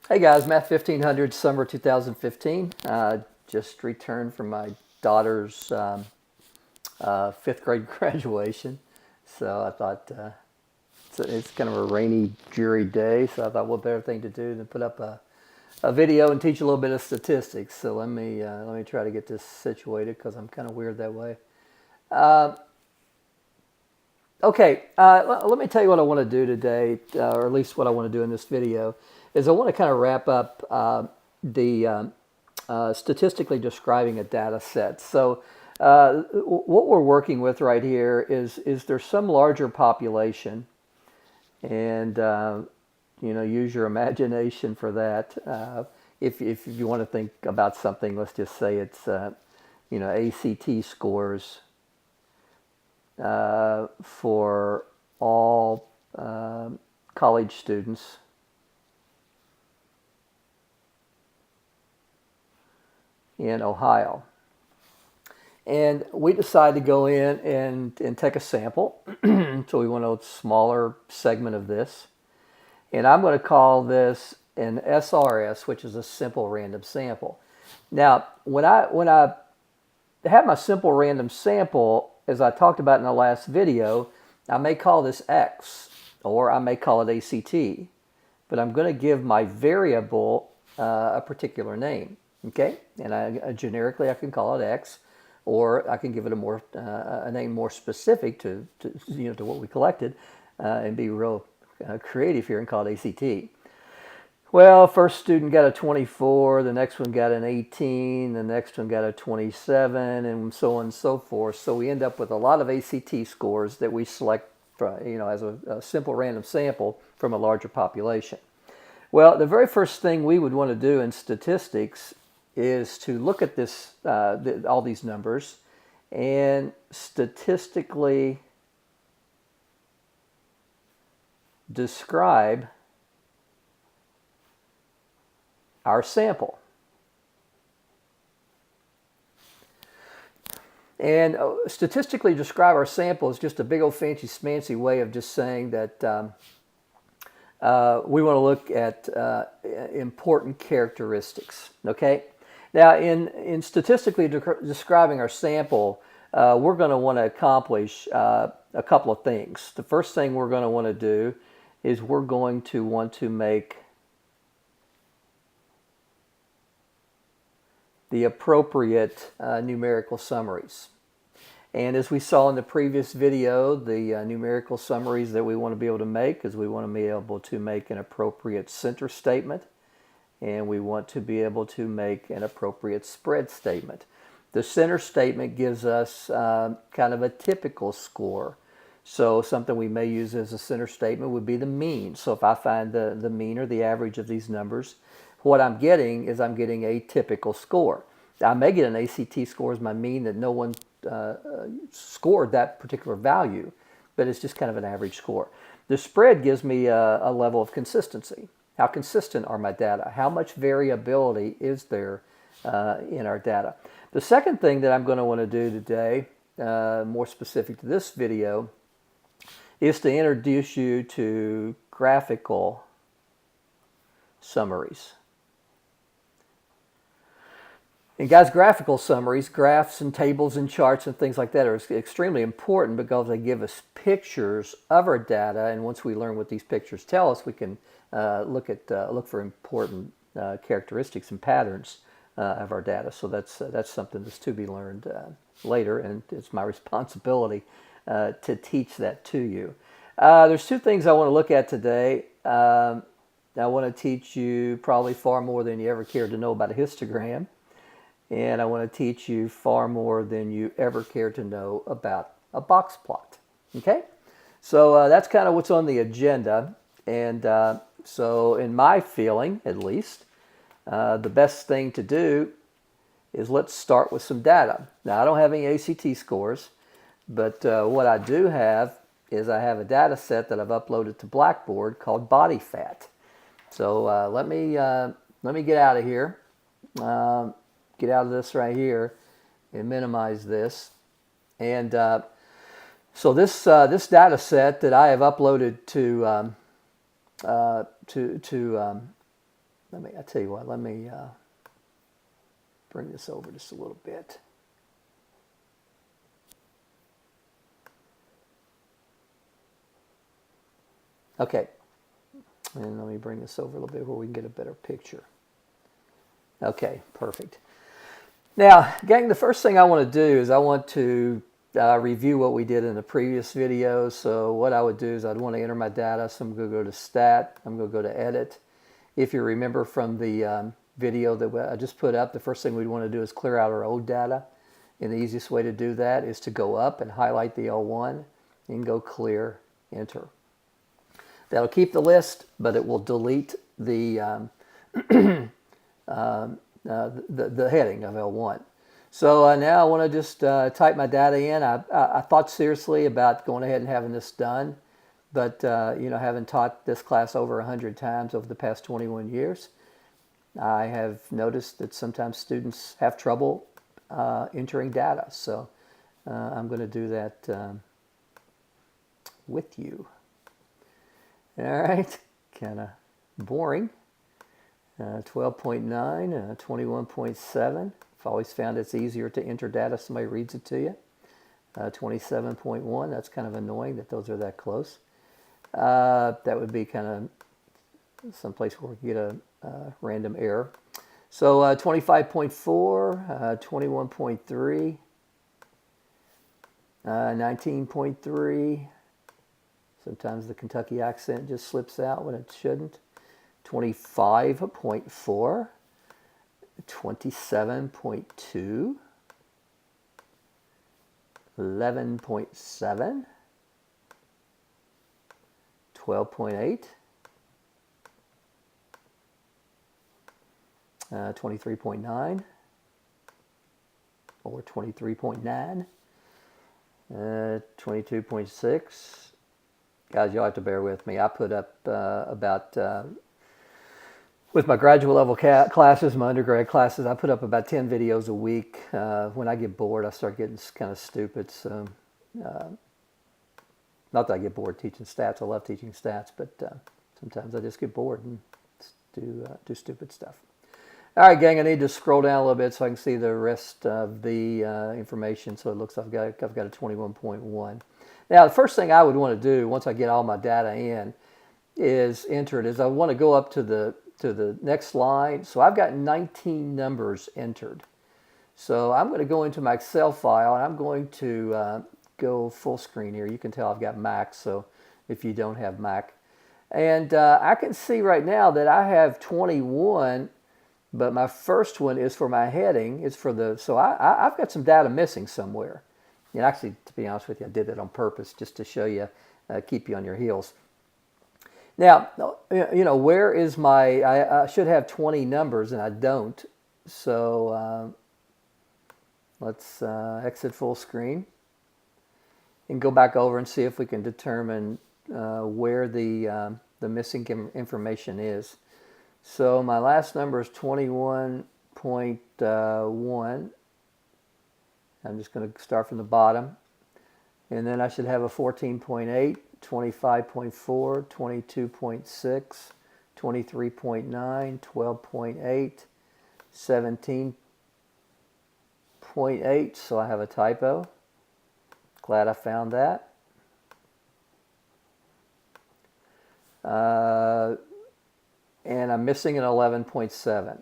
Hey guys, Math 1500, summer 2015. Just returned from my daughter's fifth grade graduation. So I thought it's kind of a rainy, dreary day. So I thought, what better thing to do than put up a video and teach a little bit of statistics. So let me try to get this situated because I'm kind of weird that way. Uh, okay, let me tell you what I want to do today, or at least what I want to do in this video, is I want to kind of wrap up the statistically describing a data set. So what we're working with right here is there's some larger population, and use your imagination for that. If you want to think about something, let's just say it's ACT scores for all college students in Ohio. And we decided to go in and take a sample. So we want a smaller segment of this. And I'm going to call this an SRS, which is a simple random sample. Now, when I have my simple random sample, as I talked about in the last video, I may call this X, or I may call it ACT, but I'm going to give my variable a particular name. Okay, and generically I can call it X, or I can give it a name more specific to what we collected, and be real creative here and call it ACT. Well, first student got a 24, the next one got an 18, the next one got a 27, and so on and so forth. So we end up with a lot of ACT scores that we select, as a simple random sample from a larger population. Well, the very first thing we would want to do in statistics is to look at this, all these numbers, and statistically describe our sample. And statistically describe our sample is just a big old fancy way of just saying that we want to look at important characteristics. Okay. Now, in statistically describing our sample, we're going to want to accomplish a couple of things. The first thing we're going to want to do is we're going to want to make the appropriate numerical summaries. And as we saw in the previous video, the numerical summaries that we want to be able to make is we want to be able to make an appropriate center statement, and we want to be able to make an appropriate spread statement. The center statement gives us kind of a typical score. So something we may use as a center statement would be the mean. So if I find the mean or the average of these numbers, what I'm getting is I'm getting a typical score. I may get an ACT score as my mean that no one scored that particular value, but it's just kind of an average score. The spread gives me a level of consistency. How consistent are my data? How much variability is there in our data? The second thing that I'm going to want to do today, more specific to this video, is to introduce you to graphical summaries. And guys, graphical summaries, graphs and tables and charts and things like that are extremely important because they give us pictures of our data, and once we learn what these pictures tell us, we can look for important characteristics and patterns of our data. So that's something that's to be learned later, and it's my responsibility to teach that to you. There's two things I want to look at today. I want to teach you probably far more than you ever cared to know about a histogram. And I want to teach you far more than you ever cared to know about a box plot. Okay? So that's kind of what's on the agenda. And so in my feeling, at least, the best thing to do is let's start with some data. Now, I don't have any ACT scores, but what I do have is I have a data set that I've uploaded to Blackboard called body fat. So let me get out of here. Get out of this right here and minimize this. And so this data set that I have uploaded to I tell you what, let me bring this over just a little bit. Okay, and let me bring this over a little bit where we can get a better picture. Okay, perfect. Now, gang, the first thing I want to do is I want to review what we did in the previous video. So what I would do is I'd want to enter my data. So I'm going to go to Stat. I'm going to go to Edit. If you remember from the video that I just put up, the first thing we'd want to do is clear out our old data. And the easiest way to do that is to go up and highlight the L1 and go Clear, Enter. That'll keep the list, but it will delete the heading of L1. So now I want to just type my data in. I thought seriously about going ahead and having this done, but having taught this class over 100 times over the past 21 years, I have noticed that sometimes students have trouble entering data. So I'm going to do that with you. All right, kind of boring. 12.9, 21.7. I've always found it's easier to enter data if somebody reads it to you. 27.1, that's kind of annoying that those are that close. That would be kind of someplace where we get a random error. So 25.4, 21.3, 19.3. Sometimes the Kentucky accent just slips out when it shouldn't. 25.4, 27.2, 11.7, 12.8, 23.9, or 23.9, 22.6. Guys, you'll have to bear with me. I put up with my graduate level classes, my undergrad classes, I put up about 10 videos a week. When I get bored, I start getting kind of stupid. So, not that I get bored teaching stats. I love teaching stats, but sometimes I just get bored and do stupid stuff. All right, gang, I need to scroll down a little bit so I can see the rest of the information. So it looks like I've got a 21.1. Now, the first thing I would want to do once I get all my data in is enter it. Is I want to go up to the next line. So I've got 19 numbers entered. So I'm going to go into my Excel file and I'm going to go full screen here. You can tell I've got Mac, so if you don't have Mac. And I can see right now that I have 21, but my first one is for my heading. It's for so I've got some data missing somewhere. And actually, to be honest with you, I did that on purpose just to show you, keep you on your heels. Now, where is my, I should have 20 numbers and I don't. So let's exit full screen and go back over and see if we can determine where the missing information is. So my last number is 21.1. I'm just going to start from the bottom. And then I should have a 14.8. 25.4, 22.6, 23.9, 12.8, 17.8, so I have a typo. Glad I found that. And I'm missing an 11.7.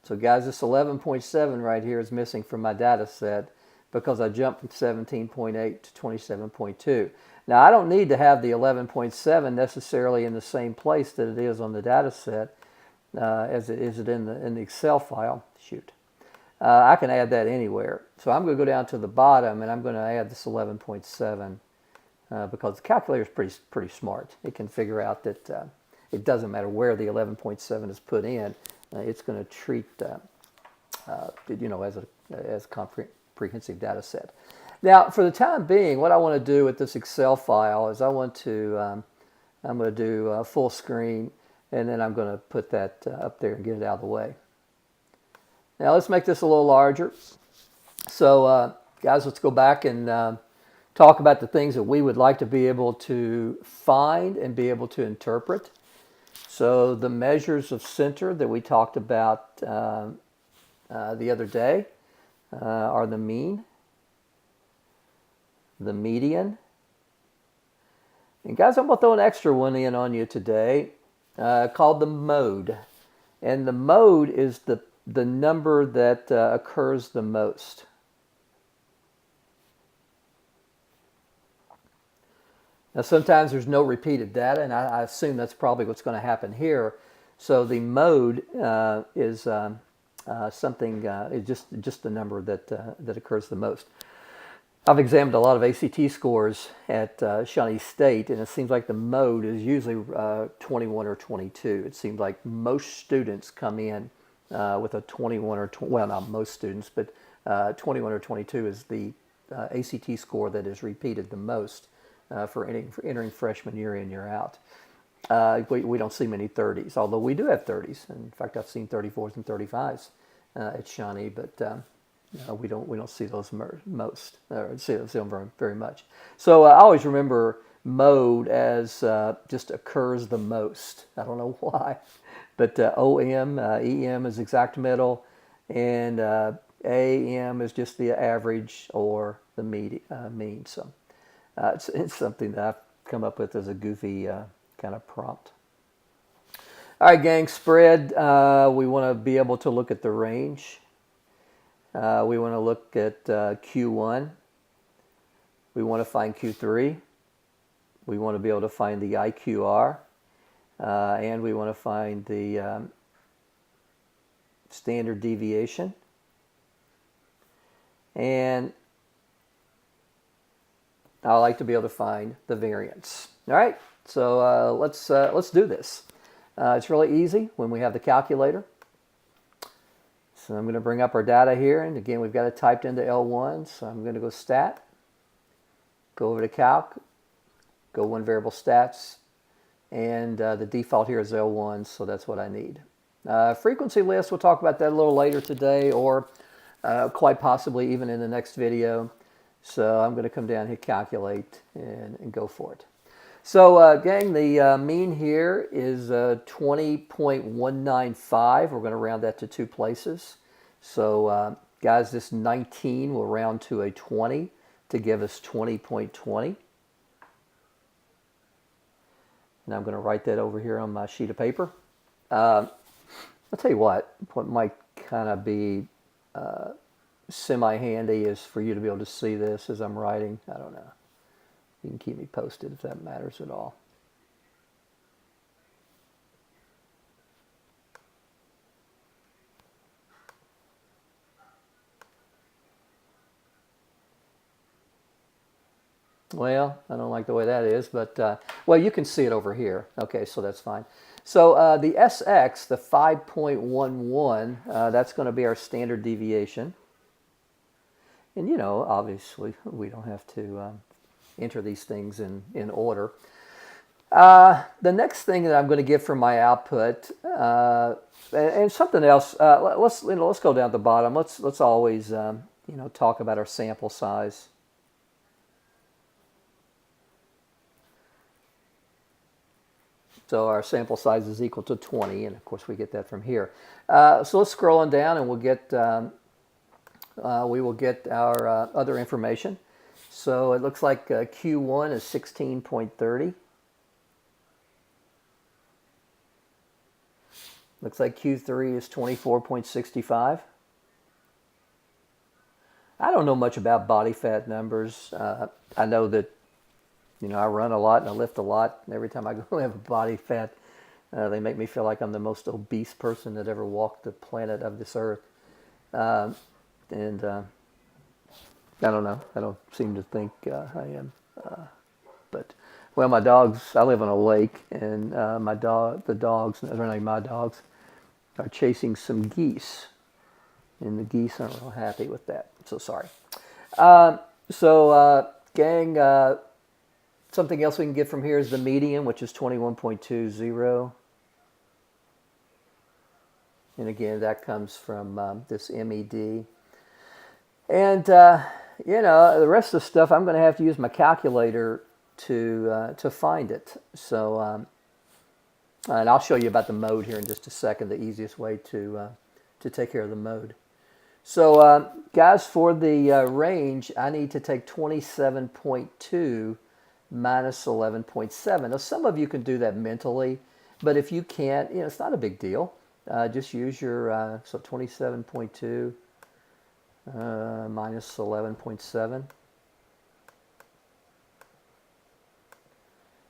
So guys, this 11.7 right here is missing from my data set because I jumped from 17.8 to 27.2. Now, I don't need to have the 11.7 necessarily in the same place that it is on the data set as it is in the Excel file. Shoot. I can add that anywhere. So I'm going to go down to the bottom and I'm going to add this 11.7 because the calculator is pretty smart. It can figure out that it doesn't matter where the 11.7 is put in. It's going to treat as a comprehensive data set. Now, for the time being, what I want to do with this Excel file is I'm going to do full screen, and then I'm going to put that up there and get it out of the way. Now, let's make this a little larger. So, guys, let's go back and talk about the things that we would like to be able to find and be able to interpret. So the measures of center that we talked about the other day are the mean, the median, and guys, I'm going to throw an extra one in on you today called the mode. And the mode is the number that occurs the most. Now, sometimes there's no repeated data, and I assume that's probably what's going to happen here. So the mode is something is just the number that occurs the most. I've examined a lot of ACT scores at Shawnee State, and it seems like the mode is usually 21 or 22. It seems like most students come in with a 21 or well, not most students, but 21 or 22 is the ACT score that is repeated the most for entering freshman year in, year out. We don't see many 30s, although we do have 30s. In fact, I've seen 34s and 35s at Shawnee, but we don't see those most, or see them very much. So I always remember mode as just occurs the most. I don't know why, but OM, EM is exact middle, and AM is just the average or the mean. So it's something that I've come up with as a goofy kind of prompt. All right, gang, spread. We want to be able to look at the range. We want to look at Q1. We want to find Q3. We want to be able to find the IQR. And we want to find the standard deviation. And I like to be able to find the variance. All right, so let's do this. It's really easy when we have the calculator. So I'm going to bring up our data here, and again, we've got it typed into L1, so I'm going to go Stat, go over to Calc, go one variable Stats, and the default here is L1, so that's what I need. Frequency list, we'll talk about that a little later today, or quite possibly even in the next video. So I'm going to come down, hit Calculate, and go for it. So, gang, the mean here is 20.195. We're going to round that to two places. So, guys, this 19 will round to a 20 to give us 20.20. And I'm going to write that over here on my sheet of paper. I'll tell you what might kind of be semi-handy is for you to be able to see this as I'm writing. I don't know. You can keep me posted if that matters at all. Well, I don't like the way that is, but, well, you can see it over here. Okay, so that's fine. So the SX, the 5.11, that's going to be our standard deviation. And, you know, obviously, we don't have to enter these things in order. The next thing that I'm going to get from my output, and something else, let's go down to the bottom. Let's always talk about our sample size. So our sample size is equal to 20, and of course we get that from here. So let's scroll on down, and we will get our other information. So it looks like Q1 is 16.30. Looks like Q3 is 24.65. I don't know much about body fat numbers. I know that, I run a lot and I lift a lot. And every time I go have a body fat, they make me feel like I'm the most obese person that ever walked the planet of this earth. I don't know. I don't seem to think I am. But, well, my dogs, I live on a lake, and the dogs, they're not my dogs, are chasing some geese. And the geese aren't real happy with that. So sorry. Gang, something else we can get from here is the median, which is 21.20. And again, that comes from this MED. And, the rest of the stuff, I'm going to have to use my calculator to find it. So And I'll show you about the mode here in just a second, the easiest way to take care of the mode. So guys, for the range, I need to take 27.2 minus 11.7. Now, some of you can do that mentally, but if you can't, it's not a big deal. Just use your, so 27.2 minus 11.7.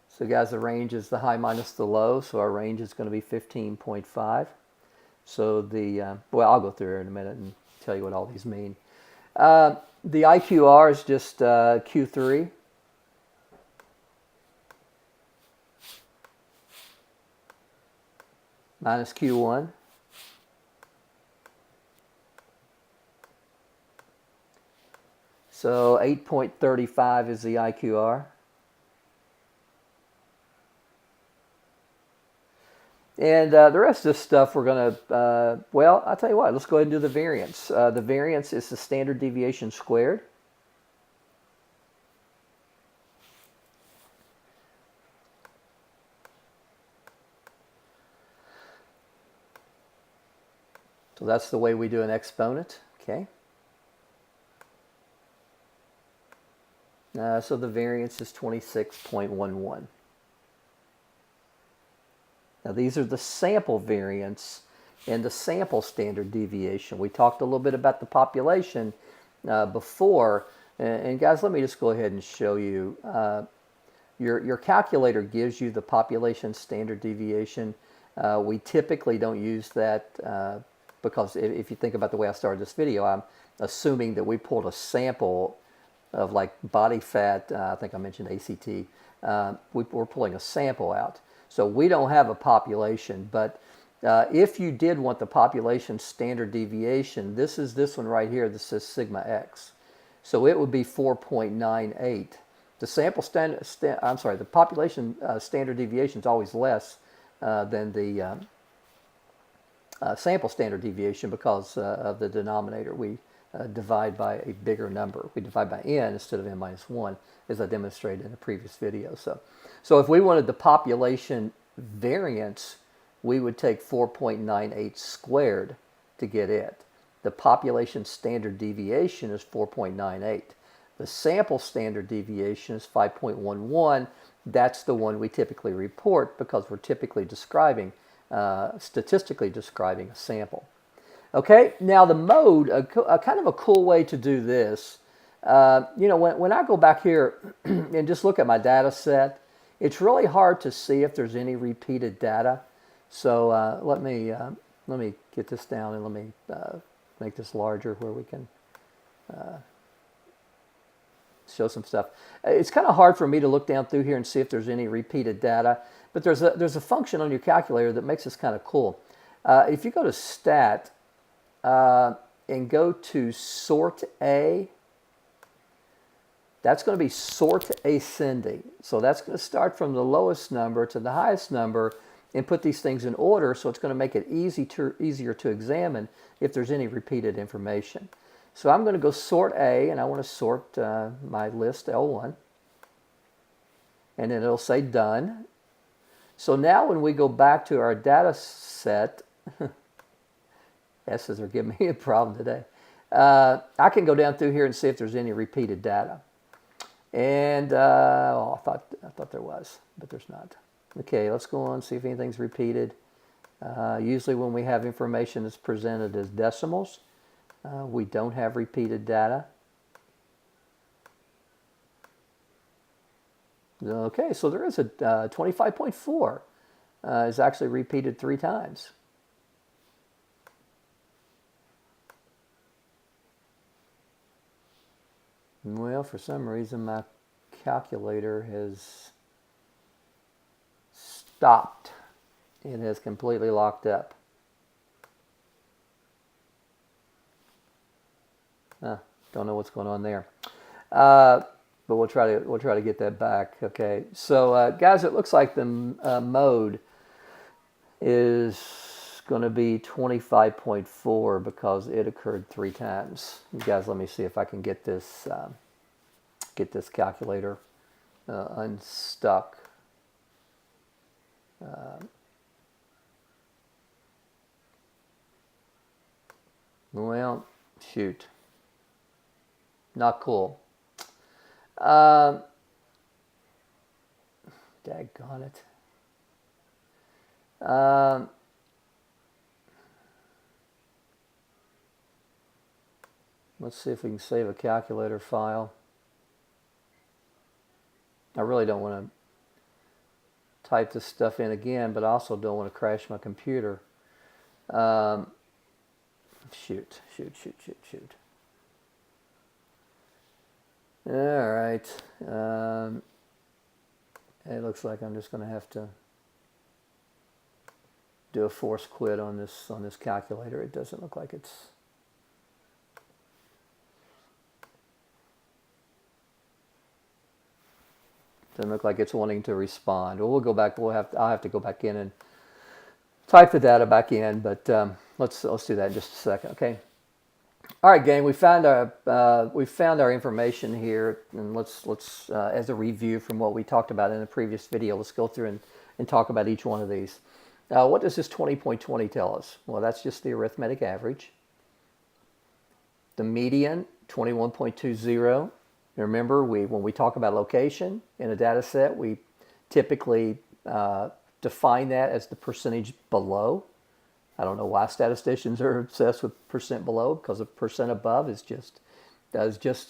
So guys, the range is the high minus the low, so our range is going to be 15.5. So well, I'll go through here in a minute and tell you what all these mean. The IQR is just Q3. Minus Q1. So 8.35 is the IQR. And the rest of this stuff we're going to, well, I'll tell you what, let's go ahead and do the variance. The variance is the standard deviation squared. So that's the way we do an exponent, okay? So the variance is 26.11. Now these are the sample variance and the sample standard deviation. We talked a little bit about the population before, and guys, let me just go ahead and show you. Your calculator gives you the population standard deviation. We typically don't use that because if you think about the way I started this video, I'm assuming that we pulled a sample of like body fat. I think I mentioned ACT. We're pulling a sample out. So we don't have a population, but if you did want the population standard deviation, this is this one right here that says sigma x. So it would be 4.98. The the population standard deviation is always less than the sample standard deviation because of the denominator. We divide by a bigger number. We divide by n instead of n minus 1, as I demonstrated in a previous video. So if we wanted the population variance, we would take 4.98 squared to get it. The population standard deviation is 4.98. The sample standard deviation is 5.11. That's the one we typically report because we're typically describing, statistically describing a sample. Okay, now the mode, a kind of a cool way to do this, when I go back here and just look at my data set, it's really hard to see if there's any repeated data. So let me get this down and let me make this larger where we can show some stuff. It's kind of hard for me to look down through here and see if there's any repeated data, but there's a function on your calculator that makes this kind of cool. If you go to Stat and go to Sort A, that's going to be sort ascending. So that's going to start from the lowest number to the highest number and put these things in order, so it's going to make it easier to examine if there's any repeated information. So I'm going to go sort A, and I want to sort my list L1. And then it'll say done. So now when we go back to our data set, S's are giving me a problem today. I can go down through here and see if there's any repeated data. And I thought there was, but there's not. Okay, let's go on and see if anything's repeated. Usually when we have information that's presented as decimals, we don't have repeated data. Okay, so there is a 25.4 is actually repeated 3 times. Well, for some reason my calculator has stopped. It has completely locked up. Don't know what's going on there. But we'll try to get that back. Okay. So guys, it looks like the mode is going to be 25.4 because it occurred 3 times. You guys, let me see if I can get this calculator unstuck. Well, shoot. Not cool. Daggone it. Let's see if we can save a calculator file. I really don't want to type this stuff in again, but I also don't want to crash my computer. Shoot. All right. It looks like I'm just going to have to do a force quit on this calculator. It doesn't look like it's. Doesn't look like it's wanting to respond. Well, we'll go back. I'll have to go back in and type the data back in. But let's do that in just a second. Okay. All right, gang. We found our information here, and let's as a review from what we talked about in the previous video. Let's go through and talk about each one of these. What does this 20.20 tell us? Well, that's just the arithmetic average. The median, 21.20. Remember, when we talk about location in a data set, we typically define that as the percentage below. I don't know why statisticians are obsessed with percent below, because a percent above is just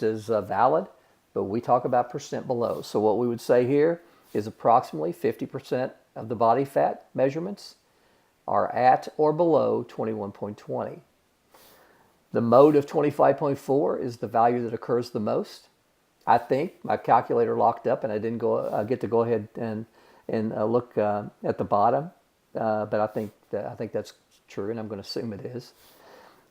as valid, but we talk about percent below. So what we would say here is approximately 50% of the body fat measurements are at or below 21.20. The mode of 25.4 is the value that occurs the most. I think my calculator locked up and I didn't get to go ahead and look at the bottom, but I think that's true, and I'm going to assume it is.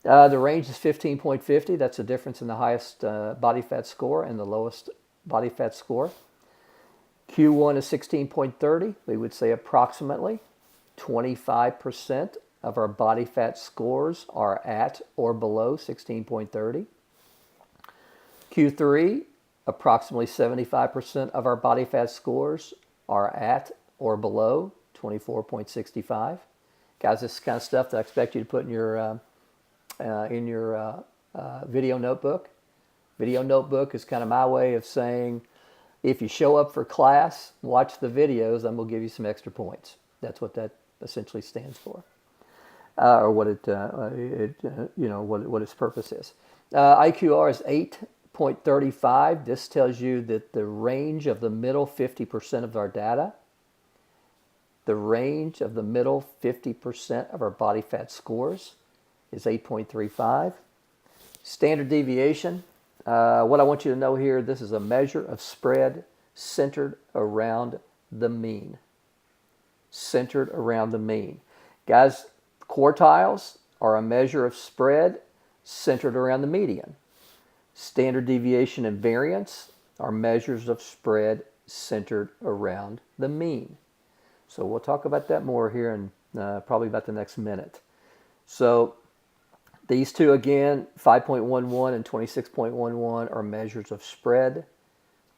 The range is 15.50. That's the difference in the highest body fat score and the lowest body fat score. Q1 is 16.30. We would say approximately 25% of our body fat scores are at or below 16.30. Q3, approximately 75% of our body fat scores are at or below 24.65. Guys, this is the kind of stuff that I expect you to put in your video notebook. Video notebook is kind of my way of saying, if you show up for class, watch the videos, I'm going to give you some extra points. That's what that essentially stands for, or what what its purpose is. IQR is 8.35. This tells you that the range of the middle 50% of our data, the range of the middle 50% of our body fat scores is 8.35. Standard deviation. What I want you to know here, this is a measure of spread centered around the mean. Centered around the mean. Guys, quartiles are a measure of spread centered around the median. Standard deviation and variance are measures of spread centered around the mean. So we'll talk about that more here in probably about the next minute. So these two again, 5.11 and 26.11, are measures of spread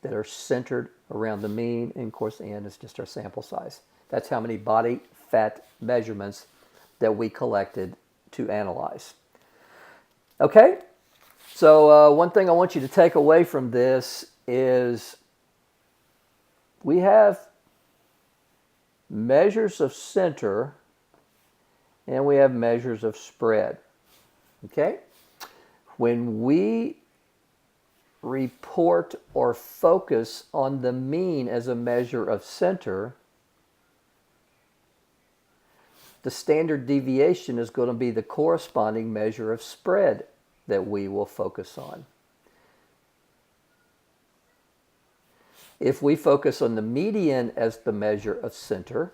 that are centered around the mean. And of course, N is just our sample size. That's how many body fat measurements that we collected to analyze. Okay, so one thing I want you to take away from this is we have measures of center and we have measures of spread. Okay? When we report or focus on the mean as a measure of center, the standard deviation is going to be the corresponding measure of spread that we will focus on. If we focus on the median as the measure of center,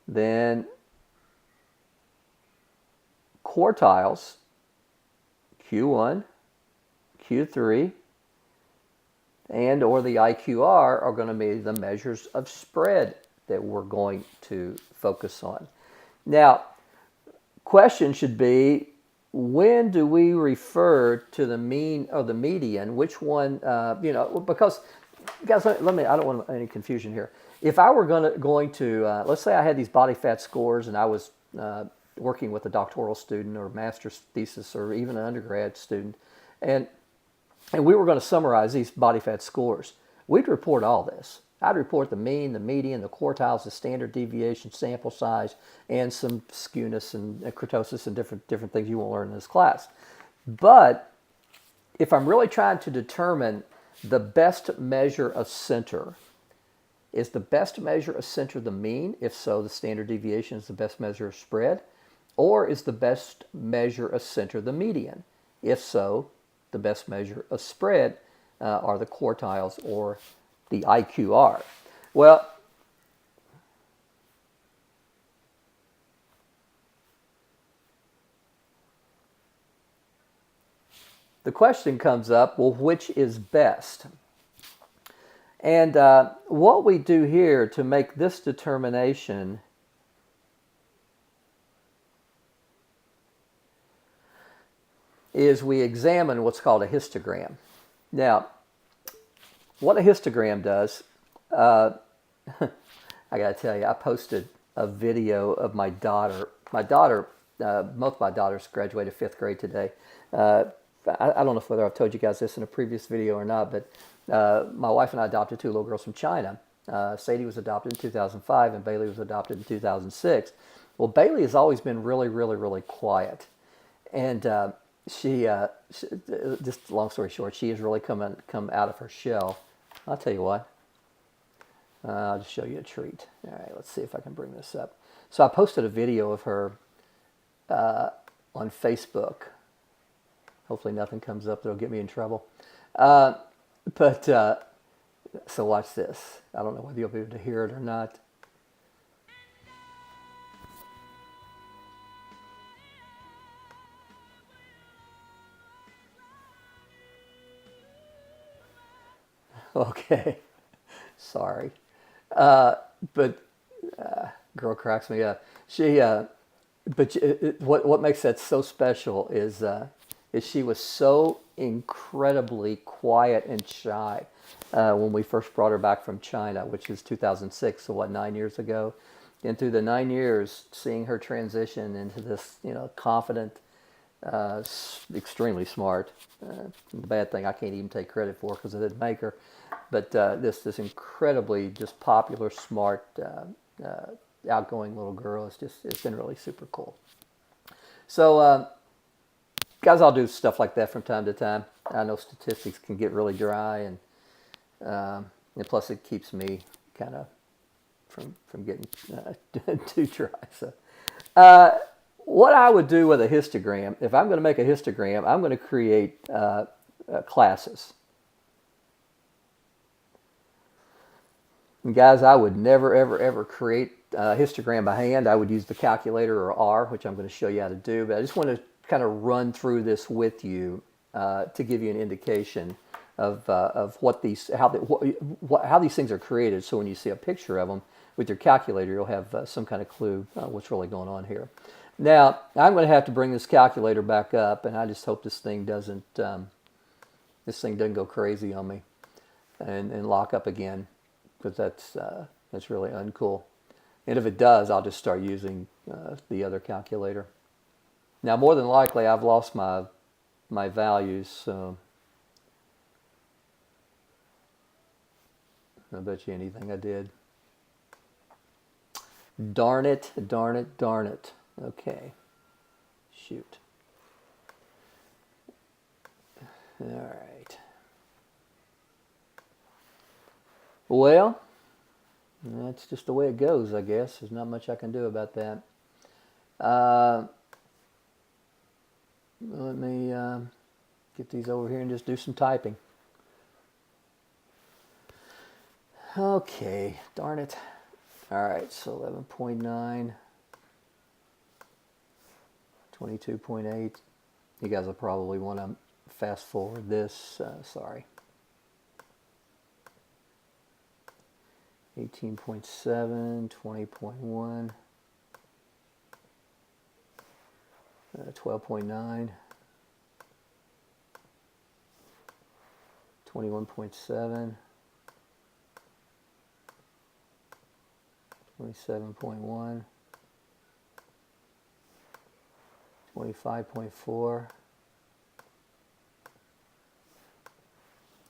then quartiles, Q1, Q3, and or the IQR are going to be the measures of spread that we're going to focus on. Now, question should be, when do we refer to the mean or the median? Which one, because, guys, I don't want any confusion here. If I were going to let's say I had these body fat scores and I was working with a doctoral student or master's thesis or even an undergrad student, and we were going to summarize these body fat scores. We'd report all this. I'd report the mean, the median, the quartiles, the standard deviation, sample size, and some skewness and kurtosis and different things you won't learn in this class. But if I'm really trying to determine the best measure of center, is the best measure of center the mean? If so, the standard deviation is the best measure of spread. Or is the best measure of center the median? If so, the best measure of spread are the quartiles or the IQR. Well, the question comes up, well, which is best? And what we do here to make this determination is we examine what's called a histogram. Now, what a histogram does, I got to tell you, I posted a video of my daughter. Both my daughters graduated 5th grade today. I don't know whether I've told you guys this in a previous video or not, but my wife and I adopted 2 little girls from China. Sadie was adopted in 2005 and Bailey was adopted in 2006. Well, Bailey has always been really, really, really quiet. And she just long story short, she has really come out of her shell. I'll tell you what, I'll just show you a treat. All right, let's see if I can bring this up. So I posted a video of her on Facebook. Hopefully nothing comes up that'll get me in trouble. So watch this. I don't know whether you'll be able to hear it or not. Okay, sorry. But girl cracks me up. What makes that so special is she was so incredibly quiet and shy when we first brought her back from China, which is 2006, so 9 years ago. And through the 9 years, seeing her transition into this, confident, extremely smart. The bad thing I can't even take credit for because I didn't make her, but this incredibly just popular, smart, outgoing little girl. It's been really super cool. So guys, I'll do stuff like that from time to time. I know statistics can get really dry, and plus it keeps me kind of from getting too dry. So. What I would do with a histogram, if I'm going to make a histogram, I'm going to create classes. And guys, I would never, ever, ever create a histogram by hand. I would use the calculator or R, which I'm going to show you how to do. But I just want to kind of run through this with you to give you an indication of how these things are created. So when you see a picture of them with your calculator, you'll have some kind of clue what's really going on here. Now, I'm going to have to bring this calculator back up, and I just hope this thing doesn't go crazy on me and lock up again, because that's really uncool. And if it does, I'll just start using the other calculator. Now, more than likely, I've lost my values, so I bet you anything I did. Darn it, darn it, darn it. Okay, shoot. All right. Well, that's just the way it goes, I guess. There's not much I can do about that. Let me get these over here and just do some typing. Okay, darn it. All right, so 11.9. 22.8. You guys will probably want to fast forward this. Sorry. 18.7, 20.1, 12.9, 21.7, 27.1. 25.4,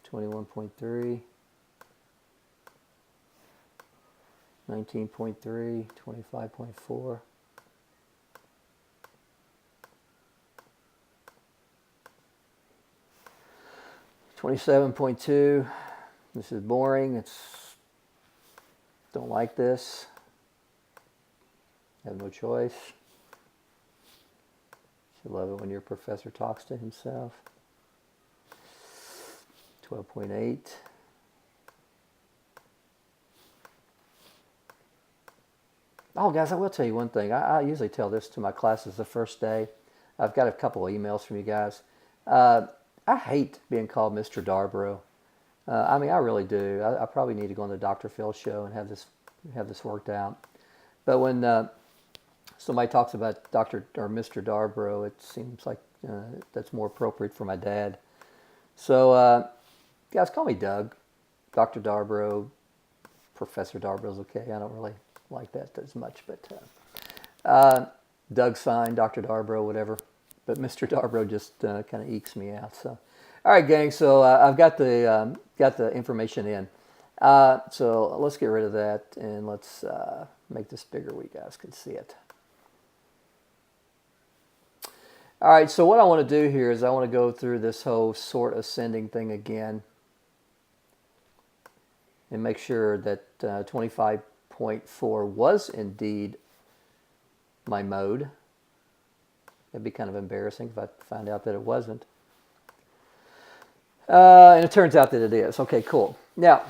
21.3, 19.3, 25.4, 27.2. This is boring. Don't like this. Have no choice. You love it when your professor talks to himself. 12.8. Oh, guys, I will tell you one thing. I usually tell this to my classes the first day. I've got a couple of emails from you guys. I hate being called Mr. Darborough. I mean, I really do. I probably need to go on the Dr. Phil show and have this worked out. But when somebody talks about Dr. or Mr. Darborough, it seems like that's more appropriate for my dad. So, guys, call me Doug. Dr. Darborough, Professor Darborough's okay. I don't really like that as much, but Doug's fine, Dr. Darborough, whatever. But Mr. Darborough just kind of ekes me out. So, all right, gang. So I've got the information in. So let's get rid of that and let's make this bigger where you guys can see it. All right. So what I want to do here is I want to go through this whole sort ascending thing again and make sure that 25.4 was indeed my mode. It'd be kind of embarrassing if I found out that it wasn't. And it turns out that it is. Okay, cool. Now,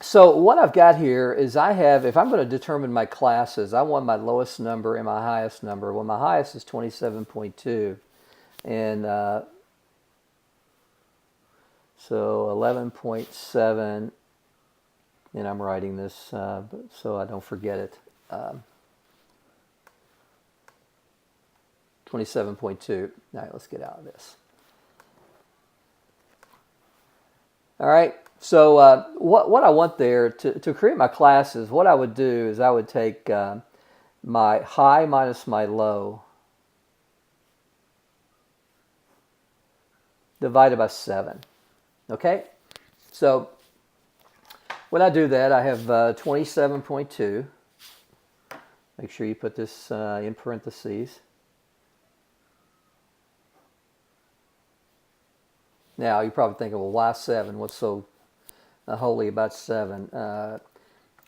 so what I've got here is if I'm going to determine my classes, I want my lowest number and my highest number. Well, my highest is 27.2. And so 11.7, and I'm writing this so I don't forget it. 27.2. All right, let's get out of this. All right, so what I want there, to create my classes, what I would do is I would take my high minus my low divided by 7. Okay, so when I do that, I have 27.2. Make sure you put this in parentheses. Now, you're probably thinking, well, why 7? What's so holy about 7?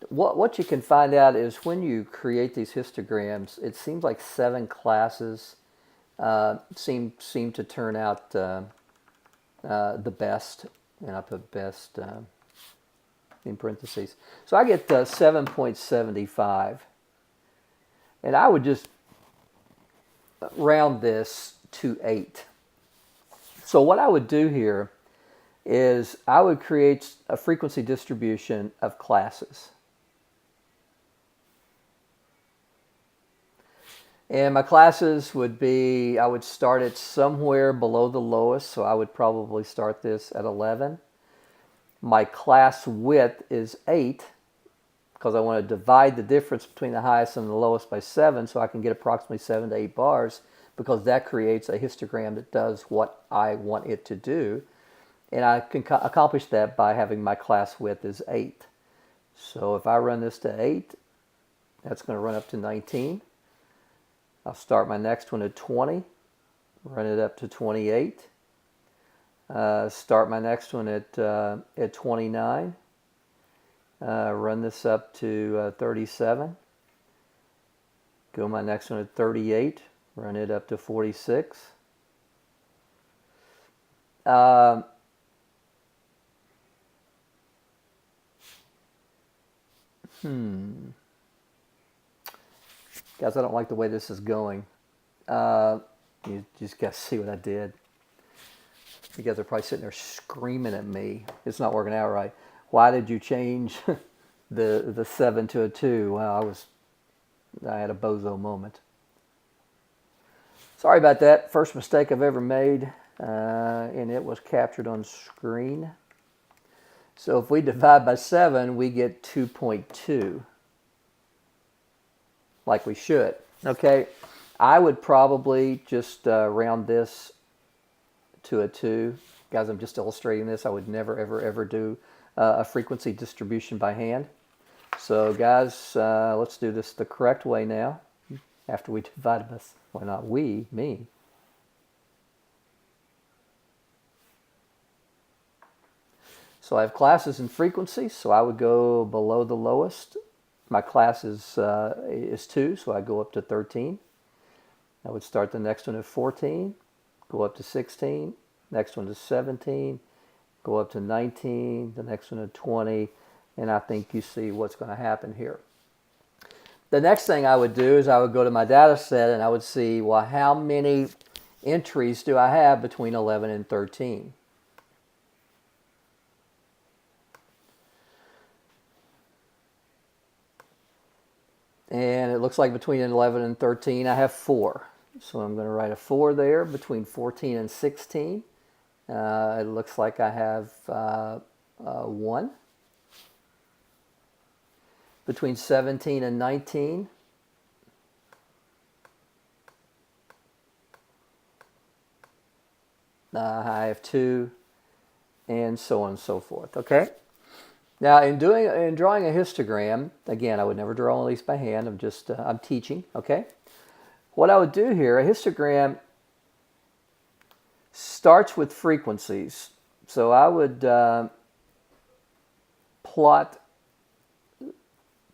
What you can find out is when you create these histograms, it seems like 7 classes seem to turn out the best. And I put best in parentheses. So I get 7.75. And I would just round this to 8. So what I would do here is I would create a frequency distribution of classes. And my classes would be, I would start it somewhere below the lowest, so I would probably start this at 11. My class width is 8, because I want to divide the difference between the highest and the lowest by 7, so I can get approximately 7 to 8 bars. Because that creates a histogram that does what I want it to do. And I can accomplish that by having my class width is 8. So if I run this to 8, that's going to run up to 19. I'll start my next one at 20, run it up to 28. Start my next one at 29. Run this up to 37. Go my next one at 38. Run it up to 46. Guys, I don't like the way this is going. You just got to see what I did. You guys are probably sitting there screaming at me. It's not working out right. Why did you change the 7 to a 2? Well, I had a bozo moment. Sorry about that. First mistake I've ever made, and it was captured on screen. So if we divide by 7, we get 2.2, like we should. Okay, I would probably just round this to a 2. Guys, I'm just illustrating this. I would never, ever, ever do a frequency distribution by hand. So guys, let's do this the correct way now. After we divide this, well, not we, me. So I have classes and frequencies, so I would go below the lowest. My class is 2, so I go up to 13. I would start the next one at 14, go up to 16, next one to 17, go up to 19, the next one to 20, and I think you see what's going to happen here. The next thing I would do is I would go to my data set and I would see, well, how many entries do I have between 11 and 13? And it looks like between 11 and 13 I have 4. So I'm going to write a 4 there. Between 14 and 16 it looks like I have 1. Between 17 and 19 I have 2, and so on and so forth. Okay. Now, in drawing a histogram, again, I would never draw one of these by hand. I'm teaching. Okay. What I would do here, a histogram starts with frequencies. So I would plot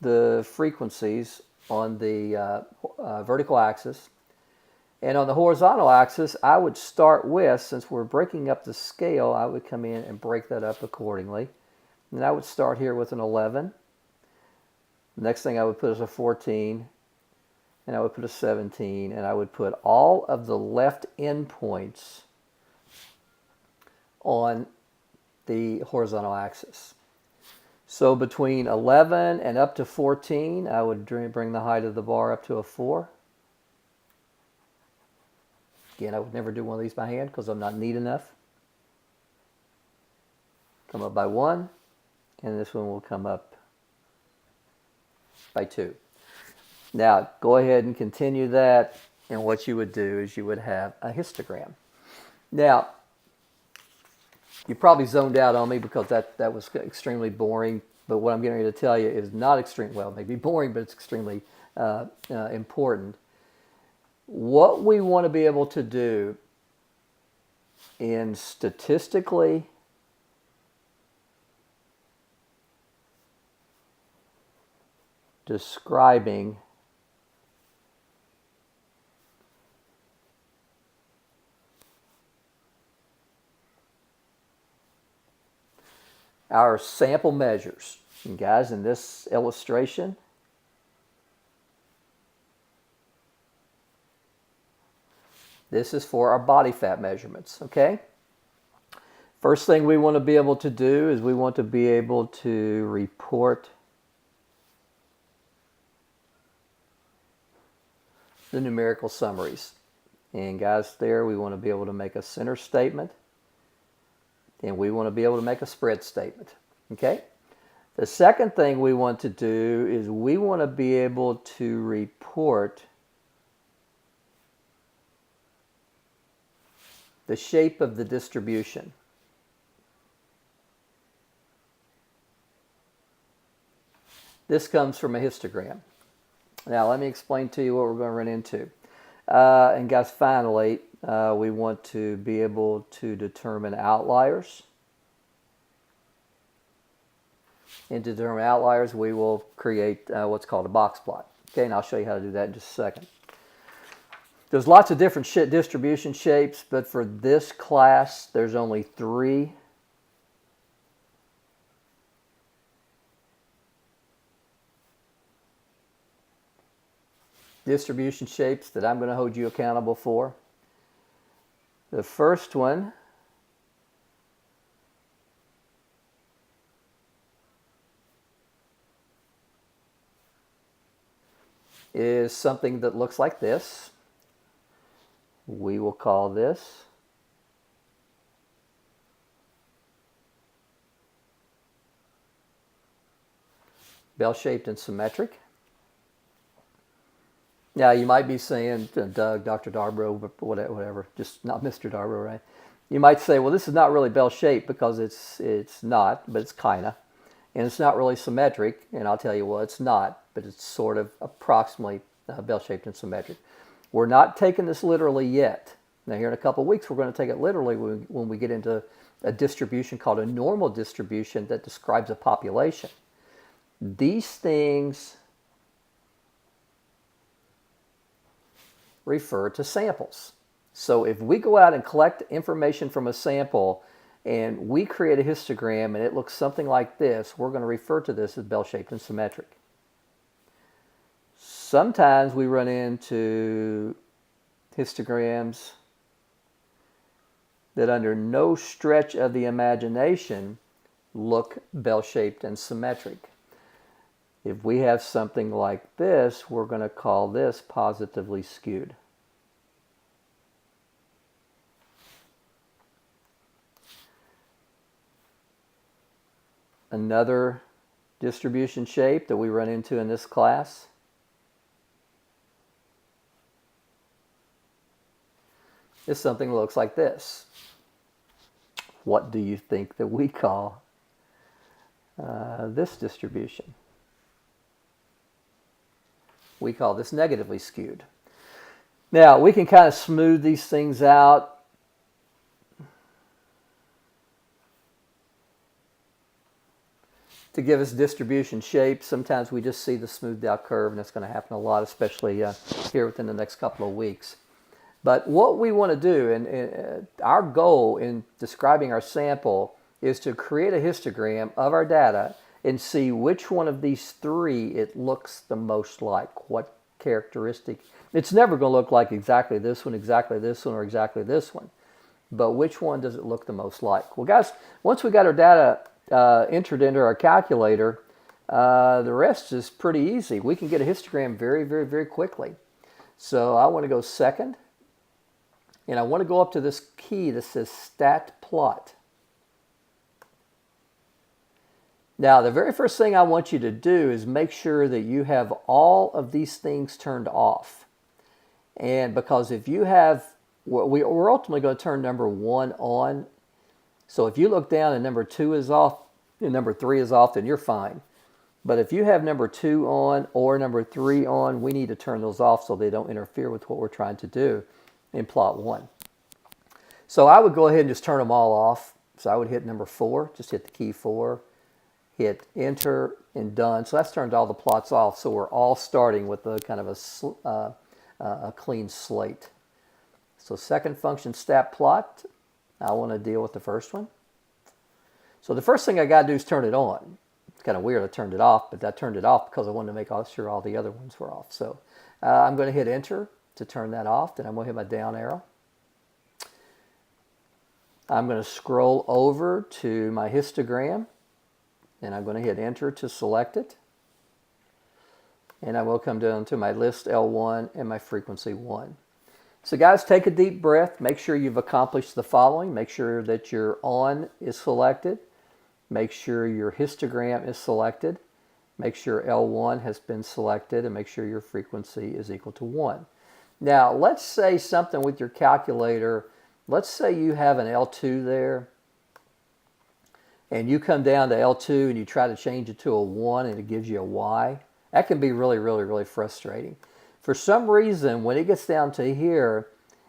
the frequencies on the vertical axis. And on the horizontal axis, I would start with, since we're breaking up the scale, I would come in and break that up accordingly. And I would start here with an 11. The next thing I would put is a 14. And I would put a 17. And I would put all of the left endpoints on the horizontal axis. So between 11 and up to 14, I would bring the height of the bar up to a 4. Again, I would never do one of these by hand because I'm not neat enough. Come up by 1, and this one will come up by 2. Now, go ahead and continue that, and what you would do is you would have a histogram. Now, you probably zoned out on me because that was extremely boring, but what I'm getting ready to tell you is not extreme. Well, it may be boring, but it's extremely important. What we want to be able to do in statistically describing our sample measures. And guys, in this illustration, this is for our body fat measurements, okay? First thing we want to be able to do is we want to be able to report the numerical summaries. And guys, there we want to be able to make a center statement, and we want to be able to make a spread statement, okay? The second thing we want to do is we want to be able to report the shape of the distribution. This comes from a histogram. Now, let me explain to you what we're going to run into. And guys, finally, we want to be able to determine outliers. And to determine outliers, we will create what's called a box plot. Okay, and I'll show you how to do that in just a second. There's lots of different distribution shapes, but for this class, there's only 3. Distribution shapes that I'm going to hold you accountable for. The first one is something that looks like this. We will call this bell-shaped and symmetric. Now, you might be saying, Doug, Dr. Darbro, whatever, just not Mr. Darbro, right? You might say, well, this is not really bell-shaped because it's not, but it's kind of. And it's not really symmetric, and I'll tell you, well, it's not, but it's sort of approximately bell-shaped and symmetric. We're not taking this literally yet. Now, here in a couple of weeks, we're going to take it literally when we get into a distribution called a normal distribution that describes a population. These things refer to samples. So if we go out and collect information from a sample and we create a histogram and it looks something like this, we're going to refer to this as bell-shaped and symmetric. Sometimes we run into histograms that under no stretch of the imagination look bell-shaped and symmetric. If we have something like this, we're going to call this positively skewed. Another distribution shape that we run into in this class is something that looks like this. What do you think that we call this distribution? We call this negatively skewed. Now, we can kind of smooth these things out. To give us distribution shape, sometimes we just see the smoothed out curve, and it's going to happen a lot, especially here within the next couple of weeks. But what we want to do, and our goal in describing our sample, is to create a histogram of our data and see which one of these three it looks the most like. What characteristic. It's never going to look like exactly this one, or exactly this one. But which one does it look the most like? Well, guys, once we got our data entered into our calculator, the rest is pretty easy. We can get a histogram very, very, very quickly. So I want to go second, and I want to go up to this key that says Stat Plot. Now, the very first thing I want you to do is make sure that you have all of these things turned off. And because if you have, we're ultimately going to turn number 1 on. So if you look down and number 2 is off and number 3 is off, then you're fine. But if you have number 2 on or number 3 on, we need to turn those off so they don't interfere with what we're trying to do in plot 1. So I would go ahead and just turn them all off. So I would hit number 4, just hit the key 4, hit enter and done. So that's turned all the plots off. So we're all starting with a kind of a clean slate. So second function, Stat Plot. I want to deal with the first one. So the first thing I got to do is turn it on. It's kind of weird I turned it off, but I turned it off because I wanted to make sure all the other ones were off. So I'm going to hit enter to turn that off. Then I'm going to hit my down arrow. I'm going to scroll over to my histogram, and I'm going to hit enter to select it. And I will come down to my list L1 and my frequency 1. So guys, take a deep breath. Make sure you've accomplished the following. Make sure that your on is selected. Make sure your histogram is selected. Make sure L1 has been selected, and make sure your frequency is equal to 1. Now, let's say something with your calculator. Let's say you have an L2 there, and you come down to L2 and you try to change it to a 1 and it gives you a Y. That can be really, really, really frustrating. For some reason, when it gets down to here,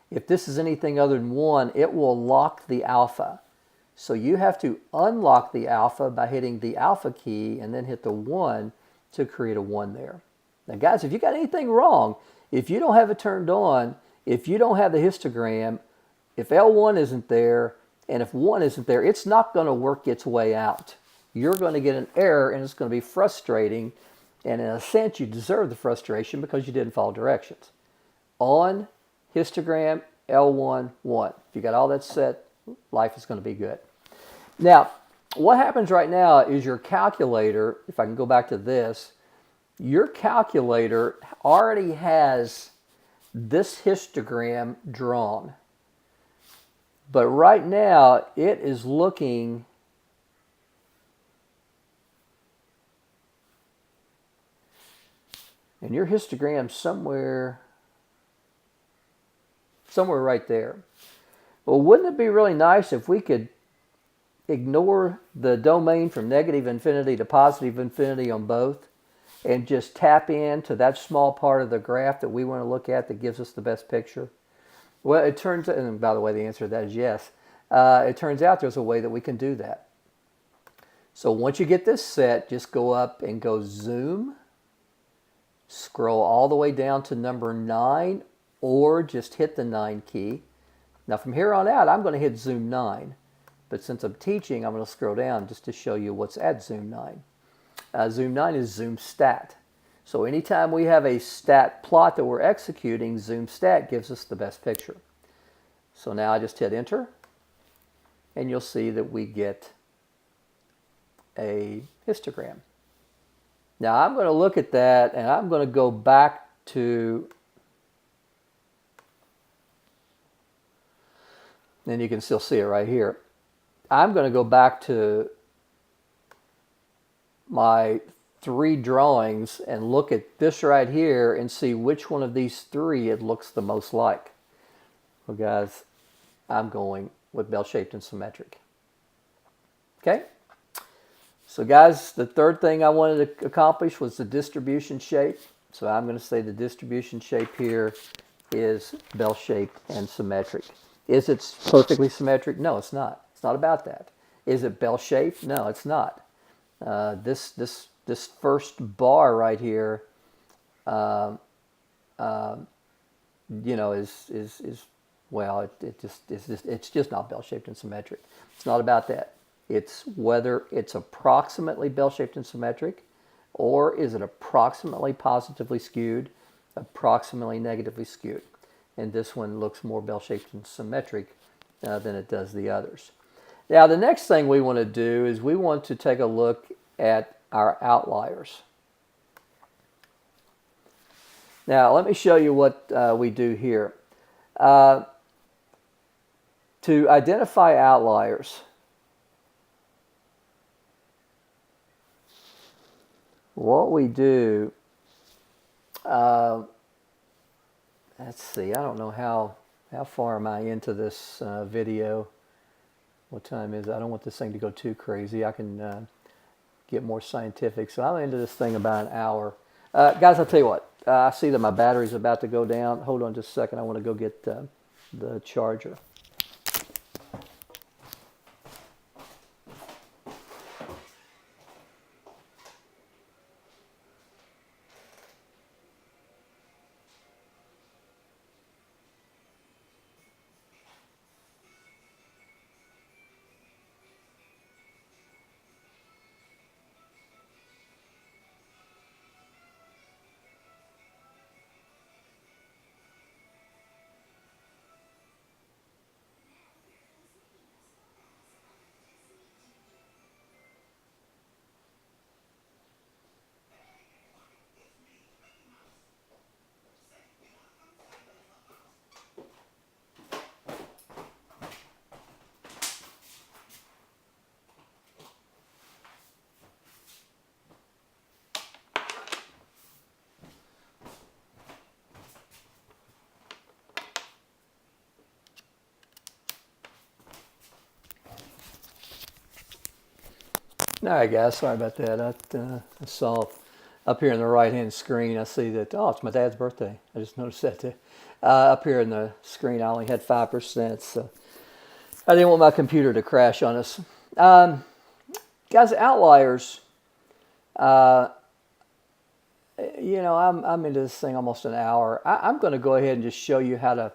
if this is anything other than 1, it will lock the alpha. So you have to unlock the alpha by hitting the alpha key and then hit the 1 to create a 1 there. Now guys, if you got anything wrong, if you don't have it turned on, if you don't have the histogram, if L1 isn't there, and if 1 isn't there, it's not going to work its way out. You're going to get an error, and it's going to be frustrating. And in a sense, you deserve the frustration because you didn't follow directions. On, histogram, L1, 1. If you got all that set, life is going to be good. Now, what happens right now is your calculator, if I can go back to this, your calculator already has this histogram drawn. But right now, it is looking And your histogram's somewhere right there. Well, wouldn't it be really nice if we could ignore the domain from negative infinity to positive infinity on both and just tap into that small part of the graph that we want to look at that gives us the best picture? Well, it turns out, and by the way, the answer to that is yes. It turns out there's a way that we can do that. So once you get this set, just go up and go zoom, scroll all the way down to number 9, or just hit the 9 key. Now from here on out, I'm going to hit zoom 9. But since I'm teaching, I'm going to scroll down just to show you what's at zoom 9. Zoom 9 is zoom stat. So anytime we have a stat plot that we're executing, zoom stat gives us the best picture. So now I just hit enter, and you'll see that we get a histogram. Now I'm going to look at that, and I'm going to go back to, and you can still see it right here. I'm going to go back to my 3 drawings and look at this right here and see which one of these 3 it looks the most like. Well, guys, I'm going with bell-shaped and symmetric. Okay? So, guys, the third thing I wanted to accomplish was the distribution shape. So I'm going to say the distribution shape here is bell-shaped and symmetric. Is it perfectly symmetric? No, it's not. It's not about that. Is it bell-shaped? No, it's not. This first bar right here, you know, is well, it's just not bell-shaped and symmetric. It's not about that. It's whether it's approximately bell-shaped and symmetric, or is it approximately positively skewed, approximately negatively skewed. And this one looks more bell-shaped and symmetric than it does the others. Now, the next thing we want to do is we want to take a look at our outliers. Now, let me show you what we do here. To identify outliers, what we do, let's see, I don't know how far am I into this video. What time is it? I don't want this thing to go too crazy. I can get more scientific. So I'm into this thing about an hour. Guys, I'll tell you what. I see that my battery's about to go down. Hold on just a second. I want to go get the charger. All right, guys, sorry about that. I saw up here in the right-hand screen, I see that, oh, it's my dad's birthday. I just noticed that too. Up here in the screen, I only had 5%, so I didn't want my computer to crash on us. Guys, outliers, you know, I'm into this thing almost an hour. I'm going to go ahead and just show you how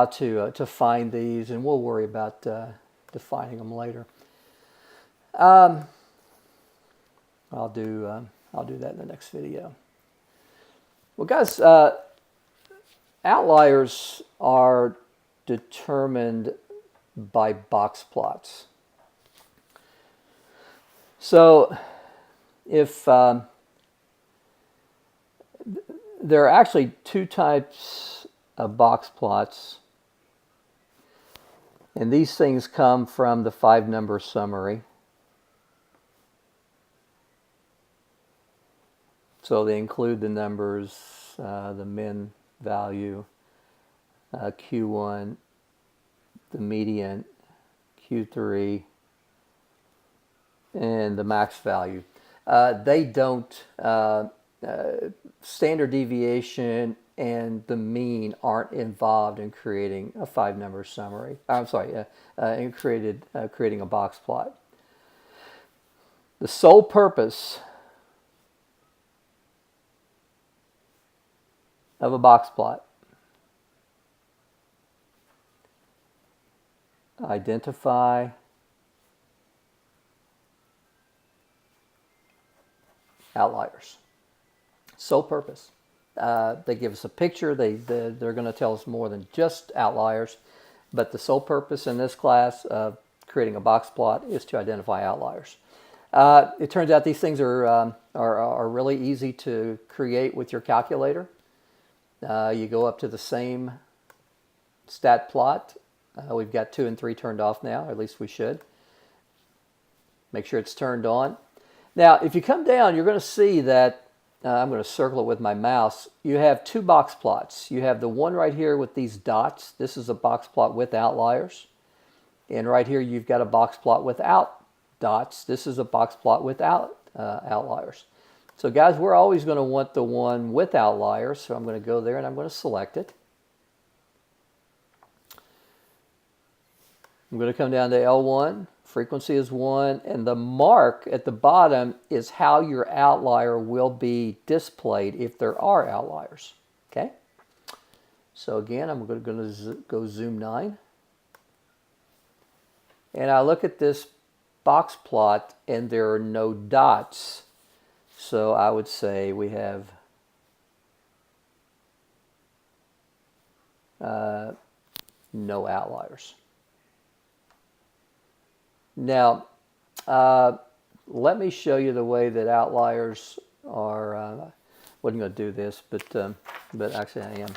to find these, and we'll worry about defining them later. I'll do that in the next video. Well, guys, outliers are determined by box plots. So, if there are actually 2 types of box plots, and these things come from the 5-number summary. So they include the numbers, the min value, Q1, the median, Q3, and the max value. They don't, standard deviation and the mean aren't involved in creating a 5-number summary. I'm sorry, in creating a box plot. The sole purpose of a box plot: identify outliers. Sole purpose. They give us a picture. They're going to tell us more than just outliers, but the sole purpose in this class of creating a box plot is to identify outliers. It turns out these things are really easy to create with your calculator. You go up to the same stat plot. We've got 2 and 3 turned off now, or at least we should. Make sure it's turned on. Now, if you come down, you're going to see that, I'm going to circle it with my mouse, you have 2 box plots. You have the one right here with these dots. This is a box plot with outliers. And right here you've got a box plot without dots. This is a box plot without outliers. So guys, we're always going to want the one with outliers. So I'm going to go there and I'm going to select it. I'm going to come down to L1. Frequency is 1, and the mark at the bottom is how your outlier will be displayed if there are outliers. Okay? So again, I'm going to go zoom 9. And I look at this box plot, and there are no dots. So I would say we have no outliers. Now, let me show you the way that outliers are. I wasn't going to do this, but actually I am.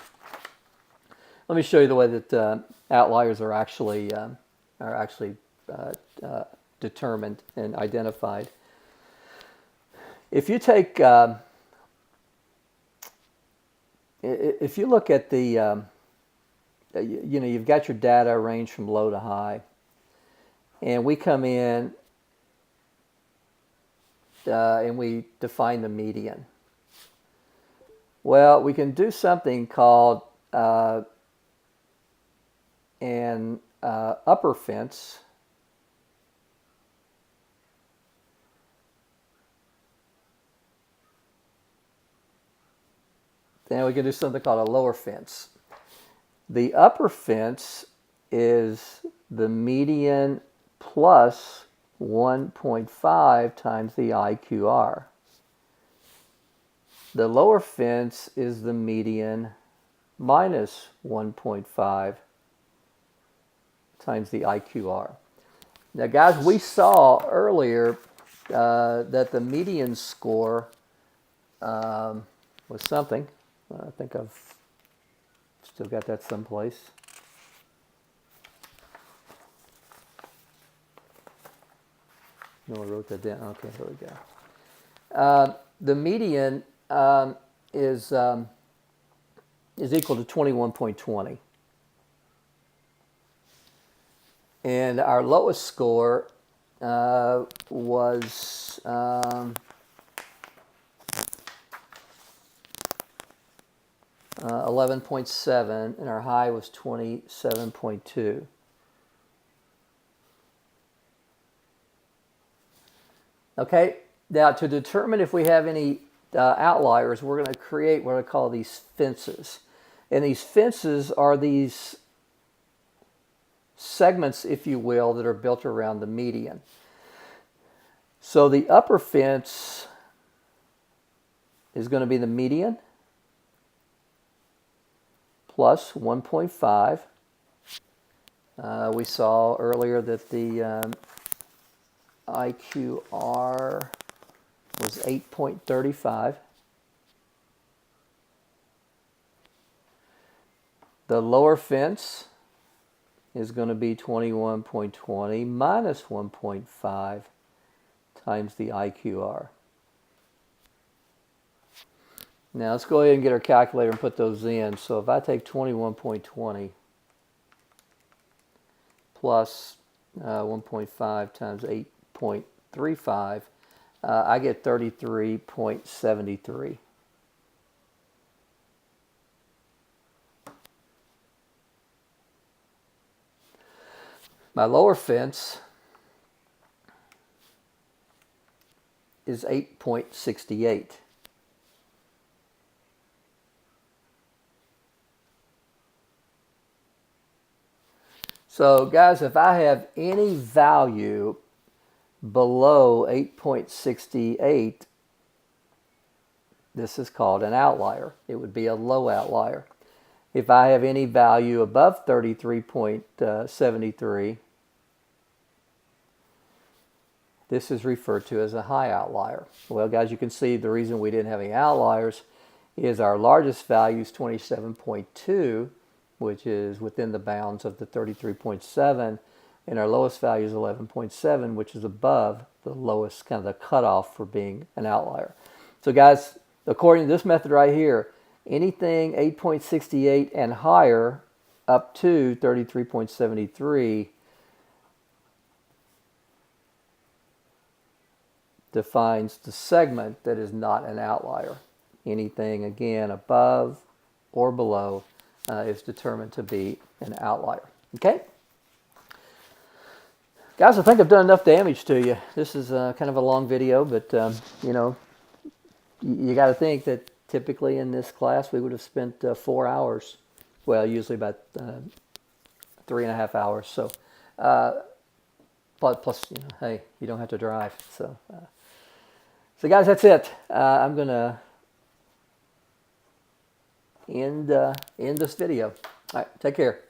Let me show you the way that outliers are actually determined and identified. If you take, if you look at the, you've got your data arranged from low to high. And we come in and we define the median. Well, we can do something called an upper fence. Then we can do something called a lower fence. The upper fence is the median plus 1.5 times the IQR. The lower fence is the median minus 1.5 times the IQR. Now guys, we saw earlier that the median score was something. I think I've still got that someplace. No, I wrote that down. Okay, here we go. The median is equal to 21.20. And our lowest score was 11.7, and our high was 27.2. Okay, now to determine if we have any outliers, we're going to create what I call these fences. And these fences are these segments, if you will, that are built around the median. So the upper fence is going to be the median plus 1.5. We saw earlier that the IQR was 8.35. The lower fence is going to be 21.20 minus 1.5 times the IQR. Now let's go ahead and get our calculator and put those in. So if I take 21.20 plus 1.5 times 8.35, I get 33.73. My lower fence is 8.68. So guys, if I have any value below 8.68, this is called an outlier. It would be a low outlier. If I have any value above 33.73, this is referred to as a high outlier. Well, guys, you can see the reason we didn't have any outliers is our largest value is 27.2, which is within the bounds of the 33.7, and our lowest value is 11.7, which is above the lowest, kind of the cutoff for being an outlier. So guys, according to this method right here, anything 8.68 and higher up to 33.73 defines the segment that is not an outlier. Anything, again, above or below is determined to be an outlier. Okay? Guys, I think I've done enough damage to you. This is kind of a long video, but, you know, you got to think that typically in this class we would have spent 4 hours. Well, usually about 3.5 hours. So, plus, you know, hey, you don't have to drive. So guys, that's it. I'm going to end this video. All right, take care.